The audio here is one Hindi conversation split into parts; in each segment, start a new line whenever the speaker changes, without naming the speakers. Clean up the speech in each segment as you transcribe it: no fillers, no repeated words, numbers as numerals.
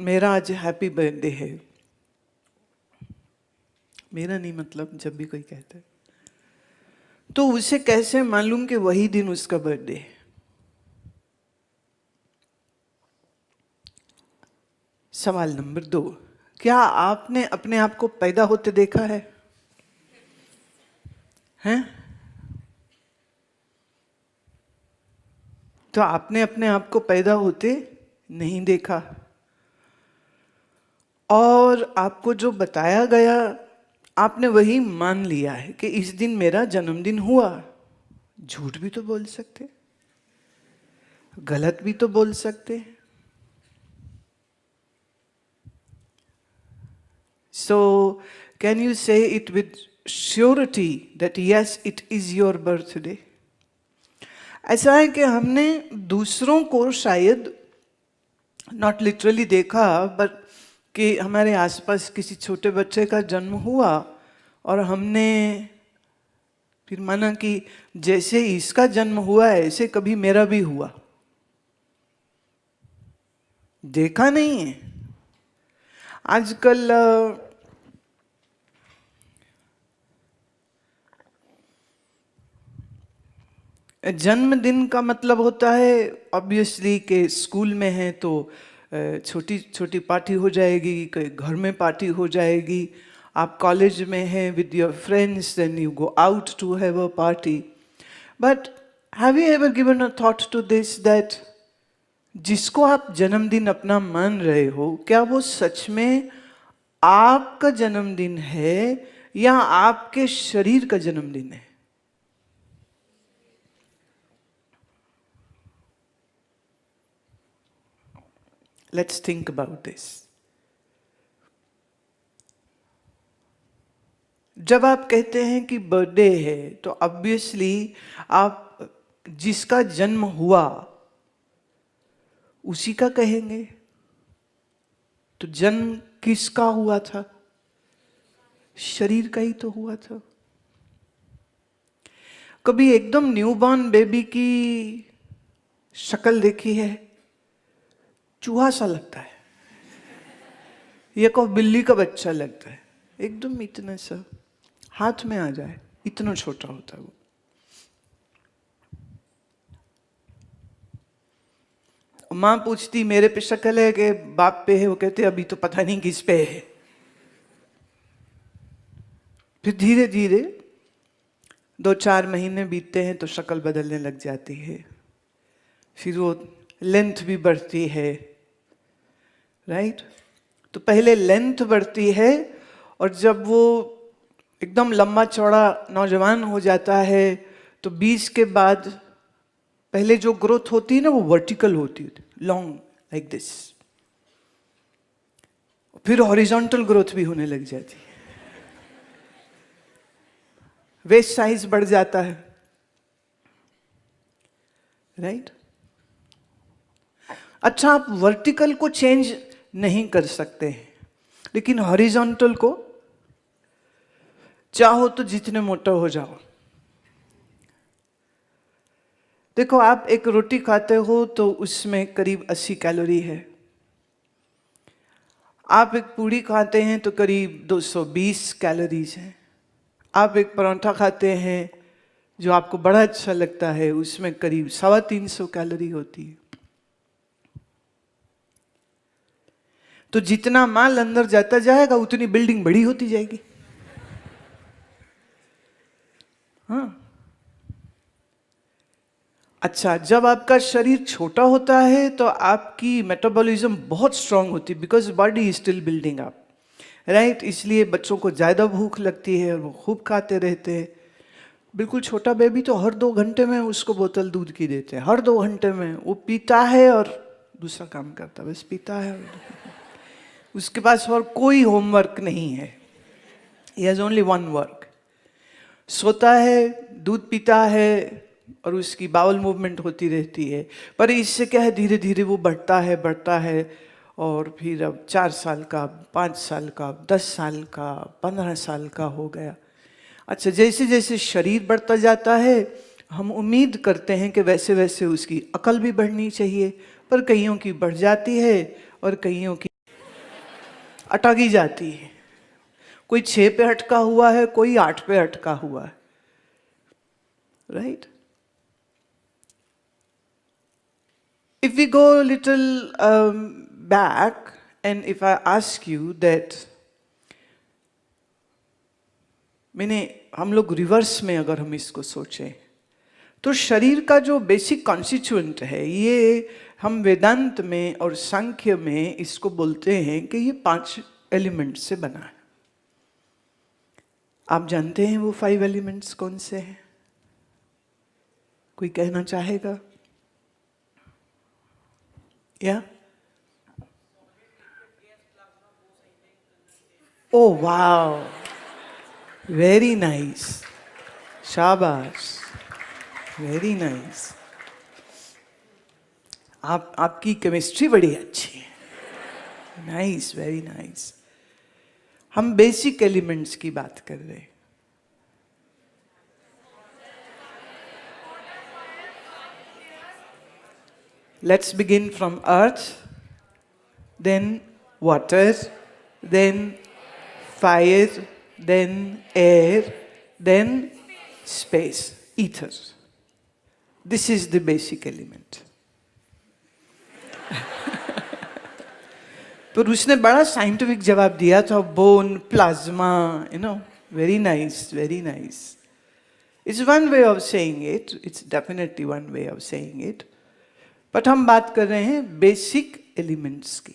मेरा आज हैप्पी बर्थडे है। मेरा नहीं, मतलब जब भी कोई कहता है तो उसे कैसे मालूम कि वही दिन उसका बर्थडे है? सवाल नंबर 2, क्या आपने अपने आप को पैदा होते देखा है? हैं? तो आपने अपने आप को पैदा होते नहीं देखा, और आपको जो बताया गया आपने वही मान लिया है कि इस दिन मेरा जन्मदिन हुआ। झूठ भी तो बोल सकते, गलत भी तो बोल सकते। So, can you say it with surety that yes, it is your birthday? ऐसा है कि हमने दूसरों को शायद नॉट लिटरली देखा, बट कि हमारे आसपास किसी छोटे बच्चे का जन्म हुआ और हमने फिर माना कि जैसे इसका जन्म हुआ है ऐसे कभी मेरा भी हुआ। देखा नहीं है। आजकल जन्मदिन का मतलब होता है ऑब्वियसली कि स्कूल में है तो छोटी छोटी पार्टी हो जाएगी, कोई घर में पार्टी हो जाएगी। आप कॉलेज में हैं with your friends, then you go out to have a party. But have you ever given a thought to this that जिसको आप जन्मदिन अपना मान रहे हो, क्या वो सच में आपका जन्मदिन है या आपके शरीर का जन्मदिन है? Let's think about this. जब आप कहते हैं कि बर्थडे है तो ऑब्वियसली आप जिसका जन्म हुआ उसी का कहेंगे। तो जन्म किसका हुआ था? शरीर का ही तो हुआ था। कभी एकदम न्यूबॉर्न बेबी की शक्ल देखी है? चूहा सा लगता है, ये को बिल्ली का बच्चा लगता है, एकदम इतना सा हाथ में आ जाए, इतना छोटा होता है वो। माँ पूछती मेरे पे शक्ल है कि बाप पे है? वो कहते अभी तो पता नहीं किस पे है। फिर धीरे धीरे 2-4 महीने बीतते हैं तो शक्ल बदलने लग जाती है, फिर वो लेंथ भी बढ़ती है, राइट? तो पहले लेंथ बढ़ती है और जब वो एकदम लंबा चौड़ा नौजवान हो जाता है तो 20 के बाद पहले जो ग्रोथ होती है ना वो वर्टिकल होती है, लॉन्ग लाइक दिस। फिर हॉरिजॉन्टल ग्रोथ भी होने लग जाती है, वेस्ट साइज बढ़ जाता है, राइट? अच्छा, आप वर्टिकल को चेंज नहीं कर सकते लेकिन हॉरिजॉन्टल को चाहो तो जितने मोटा हो जाओ। देखो, आप एक रोटी खाते हो तो उसमें करीब 80 कैलोरी है। आप एक पूड़ी खाते हैं तो करीब 220 कैलोरीज है। आप एक पराठा खाते हैं जो आपको बड़ा अच्छा लगता है, उसमें करीब 350 कैलोरी होती है। तो जितना माल अंदर जाता जाएगा उतनी बिल्डिंग बड़ी होती जाएगी। हाँ। अच्छा, जब आपका शरीर छोटा होता है तो आपकी मेटाबॉलिज्म बहुत स्ट्रांग होती है, because body is still building up, right? इसलिए बच्चों को ज़्यादा भूख लगती है और वो खूब खाते रहते हैं। बिल्कुल छोटा बेबी तो हर 2 घंटे में उसको बोतल दूध की देते हैं, हर 2 घंटे में वो पीता है और दूसरा काम करता है, बस पीता है और उसके पास और कोई होमवर्क नहीं है। He has only one work. सोता है, दूध पीता है और उसकी बाउल मूवमेंट होती रहती है। पर इससे क्या है, धीरे धीरे वो बढ़ता है और फिर अब 4 साल का, 5 साल का, 10 साल का, 15 साल का हो गया। अच्छा, जैसे जैसे शरीर बढ़ता जाता है हम उम्मीद करते हैं कि वैसे वैसे उसकी अकल भी बढ़नी चाहिए, पर कईयों की बढ़ जाती है और कईयों की अटकी जाती है। कोई 6 पे अटका हुआ है, कोई 8 पे अटका हुआ है, right? If we go a little back and if I ask you that, हम लोग रिवर्स में अगर हम इसको सोचें तो शरीर का जो बेसिक कॉन्स्टिट्यूएंट है, ये हम वेदांत में और सांख्य में इसको बोलते हैं कि ये 5 एलिमेंट से बना है। आप जानते हैं वो 5 एलिमेंट्स कौन से हैं? कोई कहना चाहेगा? या ओ वाओ, वेरी नाइस, शाबाश, वेरी नाइस। आपकी केमिस्ट्री बड़ी अच्छी है। Nice, very nice. हम बेसिक एलिमेंट्स की बात कर रहे हैं। Let's begin from earth, then water, then fire, then air, then space, ether. This is the basic element. तो उसने बड़ा साइंटिफिक जवाब दिया था, bone, plasma, very nice, very nice. It's one way of saying it, it's definitely one way of saying it. But हम बात कर रहे हैं बेसिक एलिमेंट्स की।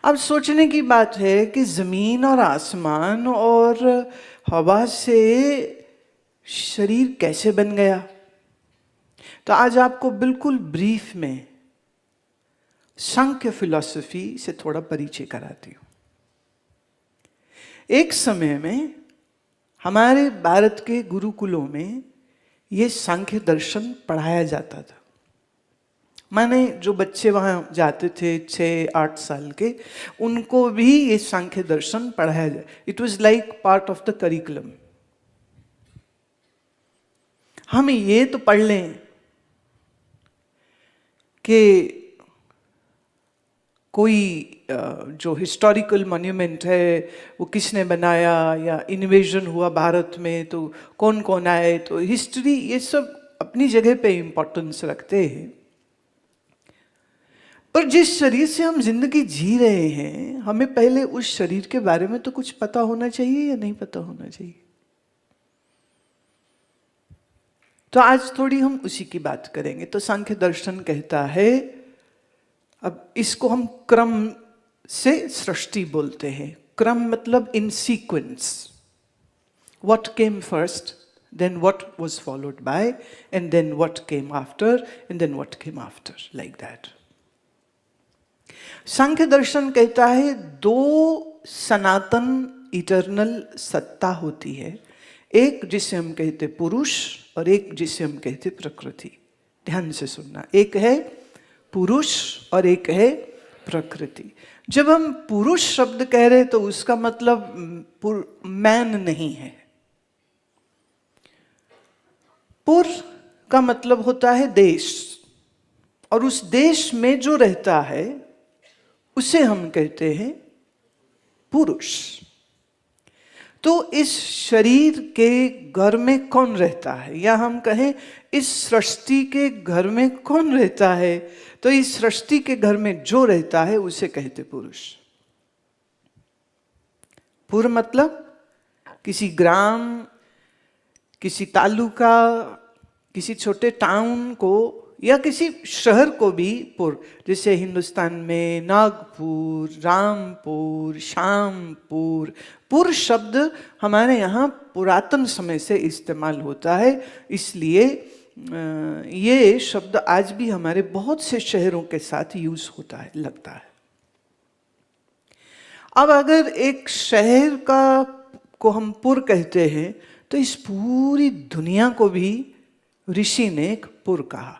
अब सोचने की बात है कि जमीन और आसमान और हवा से शरीर कैसे बन गया। तो आज आपको बिल्कुल ब्रीफ में सांख्य फिलॉसफी से थोड़ा परिचय कराती हूं। एक समय में हमारे भारत के गुरुकुलों में ये सांख्य दर्शन पढ़ाया जाता था। माने जो बच्चे वहाँ जाते थे 6-8 साल के, उनको भी ये सांख्य दर्शन पढ़ाया जाए। It was like part of the curriculum. हम ये तो पढ़ लें कि कोई जो हिस्टोरिकल मॉन्यूमेंट है वो किसने बनाया, या इन्वेजन हुआ भारत में तो कौन कौन आए, तो हिस्ट्री ये सब अपनी जगह पे इम्पोर्टेंस रखते हैं। पर जिस शरीर से हम जिंदगी जी रहे हैं, हमें पहले उस शरीर के बारे में तो कुछ पता होना चाहिए या नहीं पता होना चाहिए। तो आज थोड़ी हम उसी की बात करेंगे। तो सांख्य दर्शन कहता है, अब इसको हम क्रम से सृष्टि बोलते हैं। क्रम मतलब in sequence, what came first, then what was followed by, and then what came after, and then what came after, like that. सांख्य दर्शन कहता है 2 सनातन इटर्नल सत्ता होती है, एक जिसे हम कहते पुरुष और एक जिसे हम कहते प्रकृति। ध्यान से सुनना, एक है पुरुष और एक है प्रकृति। जब हम पुरुष शब्द कह रहे तो उसका मतलब मैन नहीं है। पुर का मतलब होता है देश, और उस देश में जो रहता है उसे हम कहते हैं पुरुष। तो इस शरीर के घर में कौन रहता है, या हम कहें इस सृष्टि के घर में कौन रहता है, तो इस सृष्टि के घर में जो रहता है उसे कहते पुरुष। पुर मतलब किसी ग्राम, किसी तालुका, किसी छोटे टाउन को या किसी शहर को भी पुर, जैसे हिंदुस्तान में नागपुर, रामपुर, श्यामपुर। पुर शब्द हमारे यहाँ पुरातन समय से इस्तेमाल होता है, इसलिए ये शब्द आज भी हमारे बहुत से शहरों के साथ यूज होता है, लगता है। अब अगर एक शहर को हम पुर कहते हैं, तो इस पूरी दुनिया को भी ऋषि ने एक पुर कहा।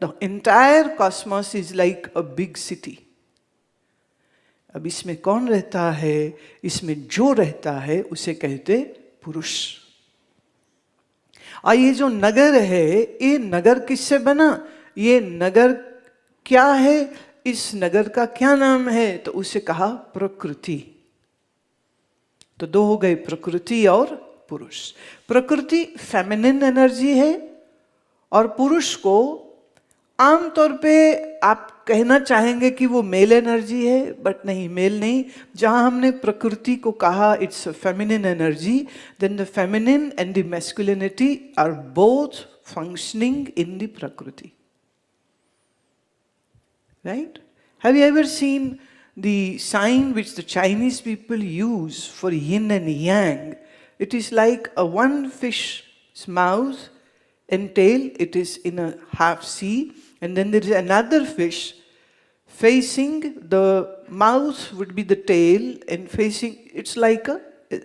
The entire cosmos is like a big city. अब इसमें कौन रहता है, इसमें जो रहता है उसे कहते पुरुष। और ये जो नगर है, ये नगर किससे बना, ये नगर क्या है, इस नगर का क्या नाम है? तो उसे कहा प्रकृति। तो दो हो गए, प्रकृति और पुरुष। प्रकृति फेमिनिन एनर्जी है और पुरुष को आमतौर पे आप कहना चाहेंगे कि वो मेल एनर्जी है, बट नहीं, मेल नहीं। जहां हमने प्रकृति को कहा it's feminine energy, then the feminine and the masculinity are both functioning in the prakriti, right? Have you ever seen the sign which the Chinese people use for yin and yang? It is like a one fish's mouth and tail. It is in a half sea, and then there is another fish facing the mouth would be the tail, and facing, it's like a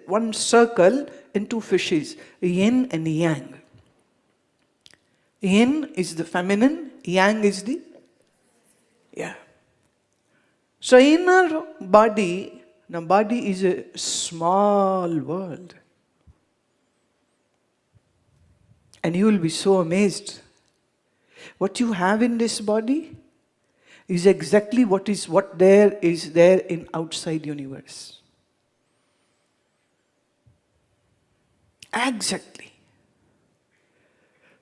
one circle and two fishes, yin and yang. Yin is the feminine, yang is the, yeah. So in our body, now body is a small world. And you will be so amazed. What you have in this body is exactly what there is there in outside universe. Exactly.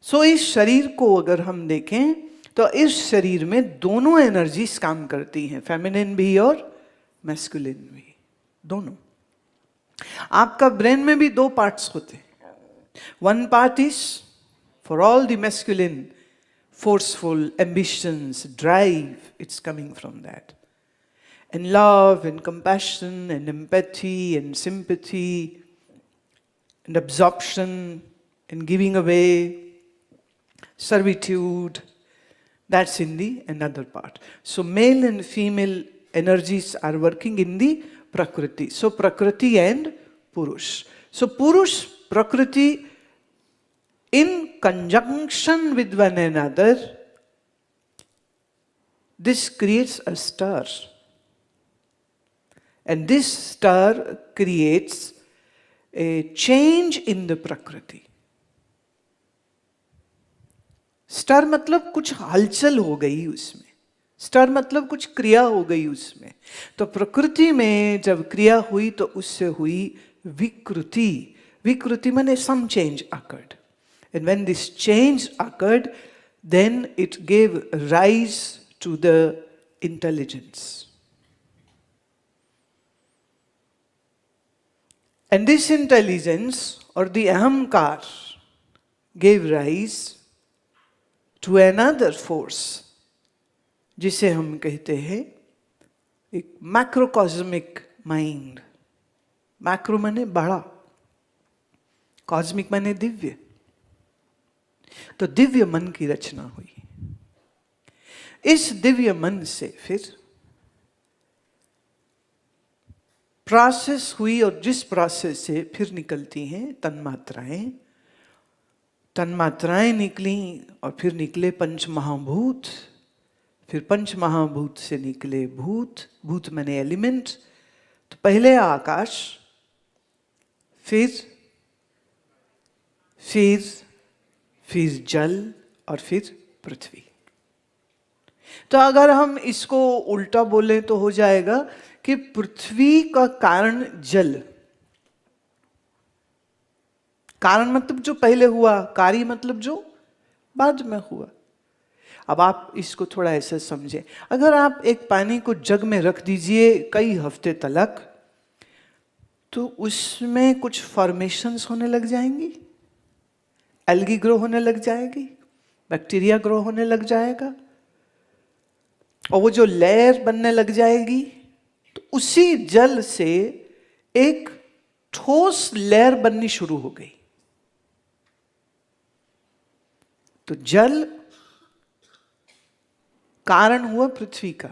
So इस शरीर को अगर हम देखें तो इस शरीर में दोनों एनर्जीज काम करती हैं, फेमिनिन भी और मैस्कुलिन भी, दोनों। आपका ब्रेन में भी दो पार्ट्स होते हैं। One part is for all the masculine, forceful, ambitions, drive, it's coming from that, and love and compassion and empathy and sympathy and absorption and giving away, servitude. That's in the another part. So male and female energies are working in the Prakriti. So Prakriti and Purush. So Purush, Prakriti in conjunction with one another, this creates a star. And this star creates a change in the Prakriti. Star मतलब कुछ हलचल हो गई उसमें, स्टार मतलब कुछ क्रिया हो गई उसमें। तो प्रकृति में जब क्रिया हुई तो उससे हुई विकृति। विकृति माने some change occurred, and when this change occurred then it gave rise to the intelligence, and this intelligence और द अहंकार gave rise to another force, जिसे हम कहते हैं एक मैक्रोकॉस्मिक माइंड। मैक्रो माने बड़ा, कॉस्मिक माने दिव्य। तो दिव्य मन की रचना हुई। इस दिव्य मन से फिर प्रोसेस हुई, और जिस प्रोसेस से फिर निकलती हैं तन्मात्राएं। तन्मात्राएं निकली और फिर निकले पंच महाभूत, फिर पंच महाभूत से निकले भूत, भूत माने एलिमेंट। तो पहले आकाश, फिर जल और फिर पृथ्वी। तो अगर हम इसको उल्टा बोलें तो हो जाएगा कि पृथ्वी का कारण जल। कारण मतलब जो पहले हुआ, कार्य मतलब जो बाद में हुआ। अब आप इसको थोड़ा ऐसे समझें, अगर आप एक पानी को जग में रख दीजिए कई हफ्ते तक, तो उसमें कुछ फॉर्मेशंस होने लग जाएंगी, एल्गी ग्रो होने लग जाएगी, बैक्टीरिया ग्रो होने लग जाएगा, और वो जो लेयर बनने लग जाएगी, तो उसी जल से एक ठोस लेयर बननी शुरू हो गई। तो जल कारण हुआ पृथ्वी का।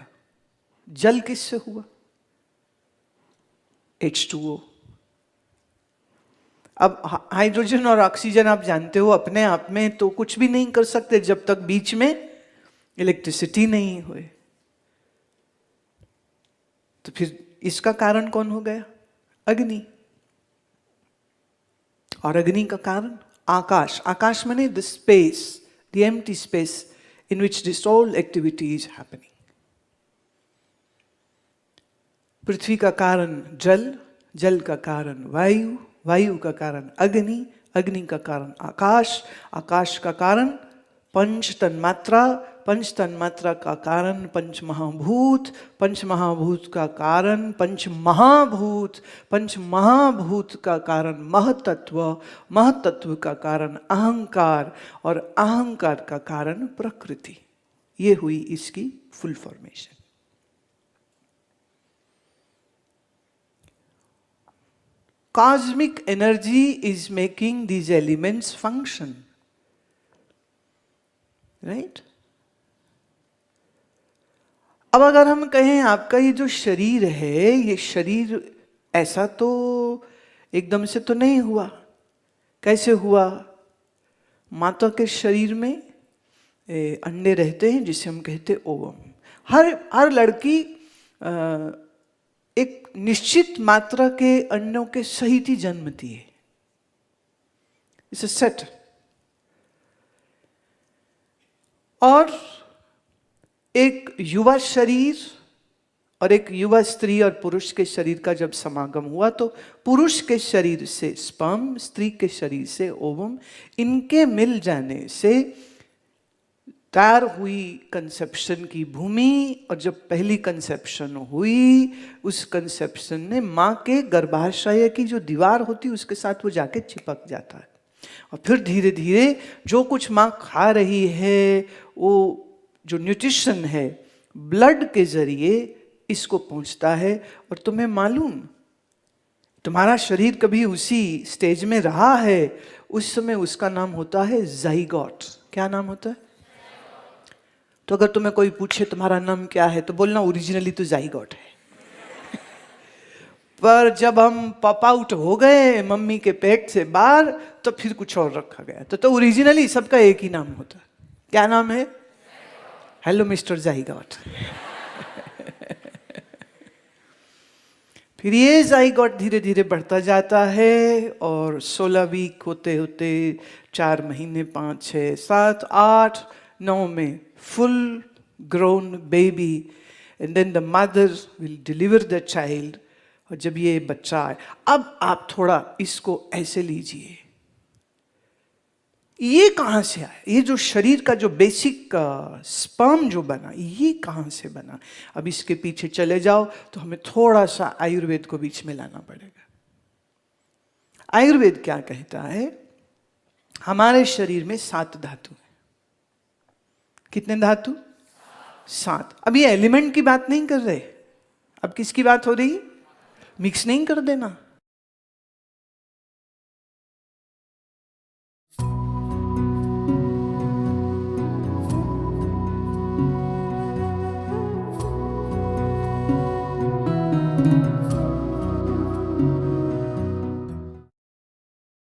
जल किससे हुआ? H2O। अब हाइड्रोजन और ऑक्सीजन आप जानते हो अपने आप में तो कुछ भी नहीं कर सकते जब तक बीच में इलेक्ट्रिसिटी नहीं हुए। तो फिर इसका कारण कौन हो गया? अग्नि। और अग्नि का कारण आकाश। आकाश माने the space, the empty space in which this whole activity is happening. पृथ्वी का कारण जल, जल का कारण वायु, वायु का कारण अग्नि, अग्नि का कारण आकाश, आकाश का कारण पंच तन्मात्रा, पंच तन्मात्रा का कारण पंच महाभूत, पंच महाभूत का कारण पंच महाभूत, पंच महाभूत का कारण महतत्व, महतत्व का कारण अहंकार और अहंकार का कारण प्रकृति। ये हुई इसकी full formation. Cosmic energy is making these elements function, right? अब अगर हम कहें आपका ये जो शरीर है, ये शरीर ऐसा तो एकदम से तो नहीं हुआ। कैसे हुआ? माता के शरीर में अंडे रहते हैं जिसे हम कहते ओवम। हर लड़की एक निश्चित मात्रा के अंडों के सहित ही जन्मती है। It's a set. और एक युवा शरीर और एक युवा स्त्री और पुरुष के शरीर का जब समागम हुआ तो पुरुष के शरीर से स्पर्म, स्त्री के शरीर से ओवम, इनके मिल जाने से तैयार हुई कंसेप्शन की भूमि। और जब पहली कंसेप्शन हुई, उस कंसेप्शन ने माँ के गर्भाशय की जो दीवार होती है उसके साथ वो जाके चिपक जाता है। और फिर धीरे धीरे जो कुछ माँ खा रही है, वो जो न्यूट्रिशन है ब्लड के जरिए इसको पहुंचता है। और तुम्हें मालूम, तुम्हारा शरीर कभी उसी स्टेज में रहा है, उस समय उसका नाम होता है ज़ाइगोट। क्या नाम होता है? तो अगर तुम्हें कोई पूछे तुम्हारा नाम क्या है, तो बोलना ओरिजिनली तो ज़ाइगोट है। पर जब हम पॉप आउट हो गए मम्मी के पेट से बाहर, तो फिर कुछ और रखा गया। तो ओरिजिनली सबका एक ही नाम होता है। क्या नाम है? Hello mister zygote. फिर ये ज़ाइगोट धीरे धीरे बढ़ता जाता है और 16 वीक होते होते 4 महीने, 5, 6, 7, 8, 9 में full grown baby, and then the mother will deliver the child। और जब ये बच्चा आए, अब आप थोड़ा इसको ऐसे लीजिए, ये कहाँ से आया? ये जो शरीर का जो बेसिक स्पर्म जो बना, ये कहाँ से बना? अब इसके पीछे चले जाओ तो हमें थोड़ा सा आयुर्वेद को बीच में लाना पड़ेगा। आयुर्वेद क्या कहता है? हमारे शरीर में 7 धातु है। कितने धातु? 7। अब ये एलिमेंट की बात नहीं कर रहे, अब किसकी बात हो रही? मिक्स नहीं कर देना।